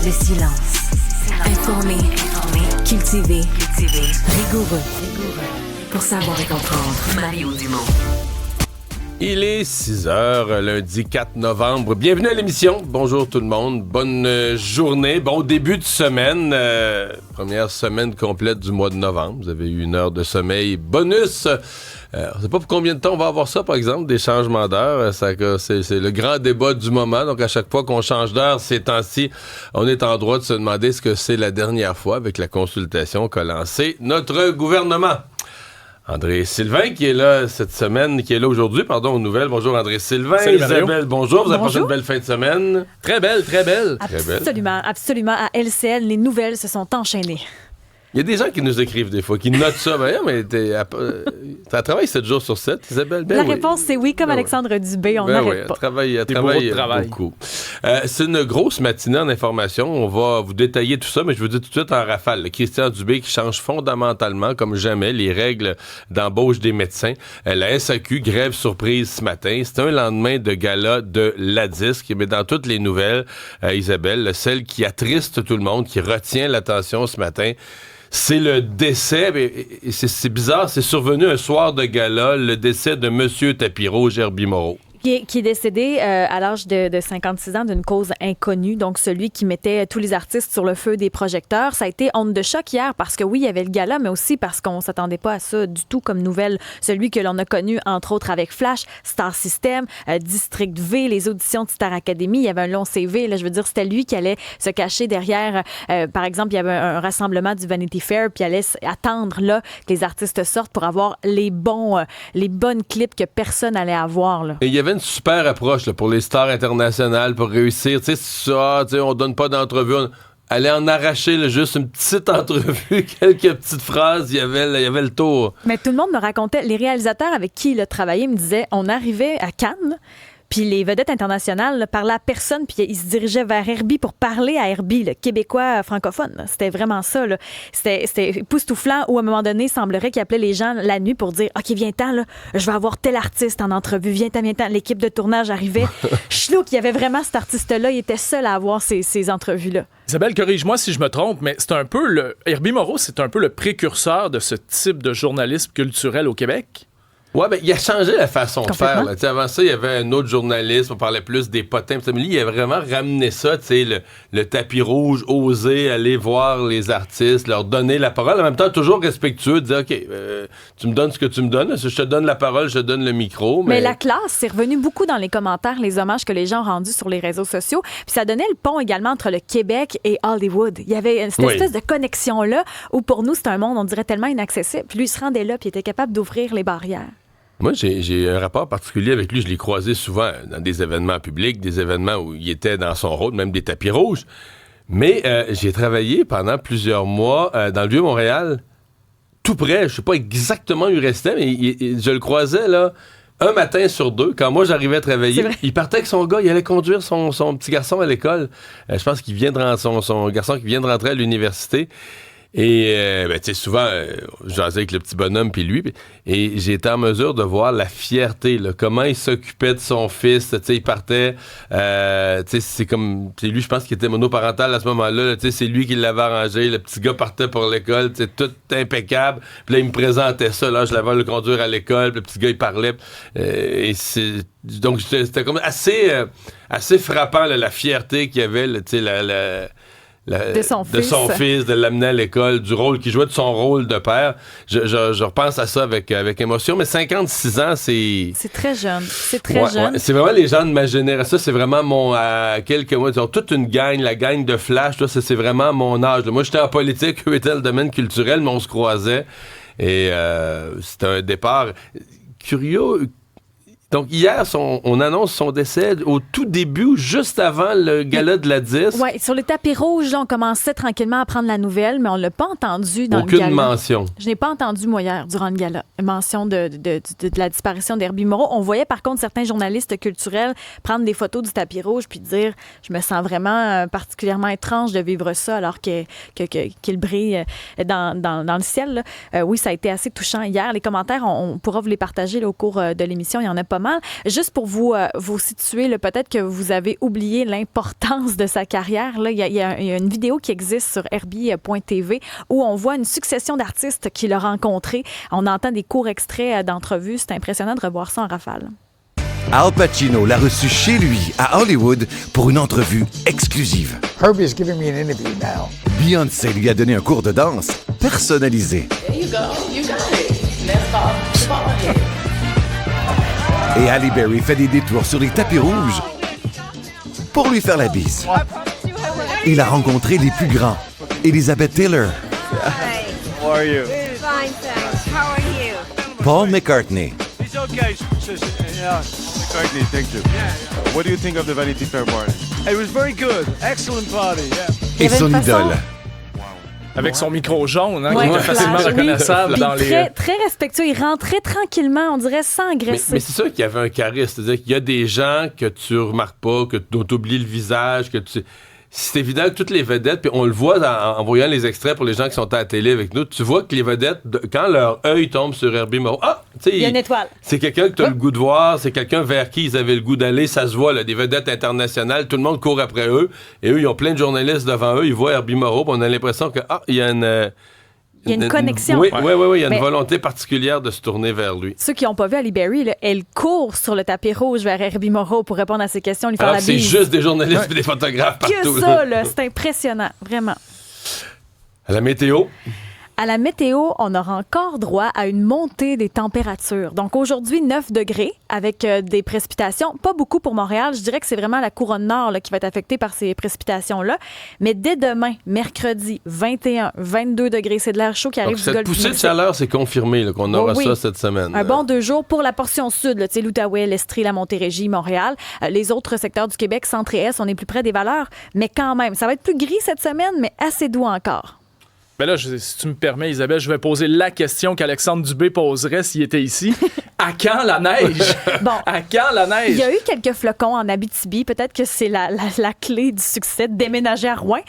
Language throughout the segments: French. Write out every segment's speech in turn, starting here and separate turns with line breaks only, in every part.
Le silence. Informé. Cultivé. Rigoureux. Pour savoir et comprendre. Mario Dumont.
Il est 6 heures, lundi 4 novembre. Bienvenue à l'émission. Bonjour tout le monde. Bonne journée. Bon début de semaine. Première semaine complète du mois de novembre. Vous avez eu 1 heure de sommeil bonus. On ne sait pas pour combien de temps on va avoir ça, par exemple, des changements d'heure. C'est le grand débat du moment. Donc, à chaque fois qu'on change d'heure, ces temps-ci, on est en droit de se demander ce que c'est la dernière fois avec la consultation qu'a lancée notre gouvernement. André Sylvain qui est là cette semaine, qui est là aujourd'hui, aux nouvelles. Bonjour André Sylvain.
Salut Mario.
Isabelle, bonjour. Vous avez passé une belle fin de semaine.
Très belle.
Absolument. À LCN, les nouvelles se sont enchaînées.
Il y a des gens qui nous écrivent des fois, qui notent ça. Mais tu travailles 7 jours sur 7, Isabelle?
La réponse, c'est oui, comme Alexandre Dubé, on n'arrête pas.
Elle travaille beaucoup. C'est une grosse matinée en information. On va vous détailler tout ça, mais je vous dis tout de suite en rafale. Le Christian Dubé qui change fondamentalement, comme jamais, les règles d'embauche des médecins. La SAQ, grève surprise ce matin. C'est un lendemain de gala de l'ADISC, mais dans toutes les nouvelles, Isabelle, celle qui attriste tout le monde, qui retient l'attention ce matin, c'est le décès, et c'est bizarre, c'est survenu un soir de gala, le décès de Monsieur Tapis-Rouge, Herbie Moreau.
Qui est décédé à l'âge de 56 ans d'une cause inconnue, donc celui qui mettait tous les artistes sur le feu des projecteurs. Ça a été onde de choc hier parce que oui, il y avait le gala, mais aussi parce qu'on s'attendait pas à ça du tout comme nouvelle. Celui que l'on a connu, entre autres, avec Flash, Star System, District V, les auditions de Star Academy. Il y avait un long CV. Là, je veux dire, c'était lui qui allait se cacher derrière. Par exemple, il y avait un rassemblement du Vanity Fair, puis il allait attendre là que les artistes sortent pour avoir les bonnes clips que personne n'allait avoir. Là.
Et il y avait une super approche là, pour les stars internationales pour réussir. Tu sais, on donne pas d'entrevue. Allait en arracher là, juste une petite entrevue, quelques petites phrases, il y avait le tour.
Mais tout le monde me racontait, les réalisateurs avec qui il a travaillé me disaient, on arrivait à Cannes, puis les vedettes internationales là, parlaient à personne, puis ils se dirigeaient vers Herbie pour parler à Herbie, le Québécois francophone. Là. C'était vraiment ça. Là. C'était époustouflant, où à un moment donné, il semblerait qu'il appelait les gens la nuit pour dire « OK, viens-t'en, là, je vais avoir tel artiste en entrevue. Viens-t'en. » L'équipe de tournage arrivait. Schlouk, il y avait vraiment cet artiste-là. Il était seul à avoir ces entrevues-là.
Isabelle, corrige-moi si je me trompe, mais c'est un peu Herbie Moreau, c'est un peu le précurseur de ce type de journalisme culturel au Québec?
Ouais, ben, il a changé la façon de faire. Là. Avant ça, il y avait un autre journaliste, on parlait plus des potins. Mais lui, il a vraiment ramené ça, le tapis rouge, oser aller voir les artistes, leur donner la parole. En même temps, toujours respectueux, de dire, OK, tu me donnes ce que tu me donnes. Je te donne la parole, je te donne le micro.
Mais la classe, c'est revenu beaucoup dans les commentaires, les hommages que les gens ont rendus sur les réseaux sociaux. Puis ça donnait le pont également entre le Québec et Hollywood. Il y avait cette espèce de connexion-là où pour nous, c'est un monde, on dirait, tellement inaccessible. Puis lui, il se rendait là, puis il était capable d'ouvrir les barrières.
Moi, j'ai un rapport particulier avec lui. Je l'ai croisé souvent dans des événements publics, des événements où il était dans son rôle, même des tapis rouges. Mais j'ai travaillé pendant plusieurs mois dans le Vieux-Montréal, tout près. Je sais pas exactement où il restait, mais je le croisais là un matin sur deux. Quand moi, j'arrivais à travailler, il partait avec son gars. Il allait conduire son petit garçon à l'école. Je pense qu'il vient de son garçon qui vient de rentrer à l'université. Et, tu sais, souvent, j'asais avec le petit bonhomme puis lui, et j'ai été en mesure de voir la fierté, là, comment il s'occupait de son fils, tu sais, il partait, tu sais, c'est lui, je pense qu'il était monoparental à ce moment-là, tu sais, c'est lui qui l'avait arrangé, le petit gars partait pour l'école, tu sais, tout impeccable, puis là, il me présentait ça, là, je l'avais le conduire à l'école, puis le petit gars, il parlait, donc, c'était comme assez frappant, là, la fierté qu'il y avait, tu sais, de son fils, de l'amener à l'école, du rôle qu'il jouait, de son rôle de père. Je repense à ça avec émotion, mais 56 ans, c'est...
C'est très jeune. C'est très jeune.
Ouais. C'est vraiment les gens de ma génération. C'est vraiment quelques mois, ils ont toute une gang, la gang de Flash, là, c'est vraiment mon âge. Là. Moi, j'étais en politique, eux étaient dans le domaine culturel, mais on se croisait. Et c'était un départ curieux. Donc, hier, on annonce son décès au tout début, juste avant le gala de la disque.
Oui, sur le tapis rouge, là, on commençait tranquillement à prendre la nouvelle, mais on ne l'a pas entendu dans le gala.
Aucune mention.
Je n'ai pas entendu, moi, hier, durant le gala, mention de la disparition d'Herbie Moreau. On voyait, par contre, certains journalistes culturels prendre des photos du tapis rouge puis dire « Je me sens vraiment particulièrement étrange de vivre ça alors qu'il brille dans le ciel. » Oui, ça a été assez touchant hier. Les commentaires, on pourra vous les partager là, au cours de l'émission. Il y en a pas pas mal. Juste pour vous situer, là, peut-être que vous avez oublié l'importance de sa carrière. Là, il y a une vidéo qui existe sur herbie.tv où on voit une succession d'artistes qu'il a rencontrés. On entend des courts extraits d'entrevues. C'est impressionnant de revoir ça en rafale.
Al Pacino l'a reçu chez lui, à Hollywood, pour une entrevue exclusive.
Herbie is giving me an interview now.
Beyoncé lui a donné un cours de danse personnalisé.
There you go. You got it. That's called ball head.
Et Halle Berry fait des détours sur les tapis rouges pour lui faire la bise. Il a rencontré les plus grands. Elizabeth Taylor.
How are you?
Fine, thanks. How are you?
Paul McCartney.
It's okay. Yeah. McCartney, thank you. What do you think of the Vanity Fair party? It was very good. Excellent party. Yeah.
Et son idole.
Avec son micro jaune, hein,
Ouais,
qui était facilement
flash,
reconnaissable
Puis
dans les...
très, très respectueux. Il rentrait tranquillement, on dirait, sans agresser.
Mais c'est sûr qu'il y avait un charisme. C'est-à-dire qu'il y a des gens que tu remarques pas, dont tu oublies le visage, que tu... C'est évident que toutes les vedettes, puis on le voit en voyant les extraits pour les gens qui sont à la télé avec nous, tu vois que les vedettes, quand leur œil tombe sur Herbie Moreau, tu sais,
il y a une étoile.
C'est quelqu'un que tu as le goût de voir, c'est quelqu'un vers qui ils avaient le goût d'aller, ça se voit, là, des vedettes internationales, tout le monde court après eux, et eux, ils ont plein de journalistes devant eux, ils voient Herbie Moreau, puis on a l'impression que, il y a une...
Il y a une connexion.
Oui, il y a une
Mais
volonté particulière de se tourner vers lui.
ceux qui n'ont pas vu Halle Berry, là, elle court sur le tapis rouge vers Herbie Moreau pour répondre à ses questions, lui faire
Alors
la
que c'est
bise.
juste des journalistes et des photographes partout.
Que ça, là, c'est impressionnant, vraiment.
À la météo.
À la météo, on aura encore droit à une montée des températures. Donc aujourd'hui, 9 degrés avec des précipitations. Pas beaucoup pour Montréal. Je dirais que c'est vraiment la couronne nord là, qui va être affectée par ces précipitations-là. Mais dès demain, mercredi, 21, 22 degrés. C'est de l'air chaud qui arrive
Donc,
du Golfe
cette
du
poussée de
Mexique.
chaleur, c'est confirmé là, qu'on aura
Oui.
ça cette semaine.
Un bon 2 jours pour la portion sud, là, tu sais, l'Outaouais, l'Estrie, la Montérégie, Montréal. Les autres secteurs du Québec, centre et est, on est plus près des valeurs. Mais quand même, ça va être plus gris cette semaine, mais assez doux encore.
Mais là, si tu me permets, Isabelle, je vais poser la question qu'Alexandre Dubé poserait s'il était ici. À quand la neige?
Bon.
À quand la neige?
Il y a eu quelques flocons en Abitibi. Peut-être que c'est la clé du succès de déménager à Rouen.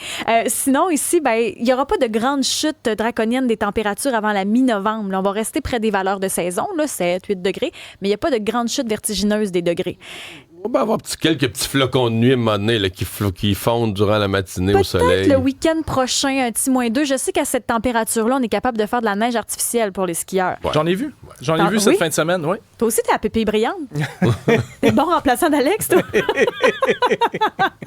Sinon, ici, il n'y aura pas de grande chute draconienne des températures avant la mi-novembre. Là, on va rester près des valeurs de saison, là, 7, 8 degrés, mais il n'y a pas de grande chute vertigineuse des degrés.
On va avoir quelques petits flocons de nuit à un moment donné là, qui fondent durant la matinée au soleil.
Peut-être le week-end prochain, un petit -2. Je sais qu'à cette température-là, on est capable de faire de la neige artificielle pour les skieurs.
Ouais.
J'en ai vu. J'en ai
Ah,
vu cette
oui?
fin de semaine, oui.
Toi aussi, t'es la pépille brillante. T'es bon remplaçant d'Alex, toi?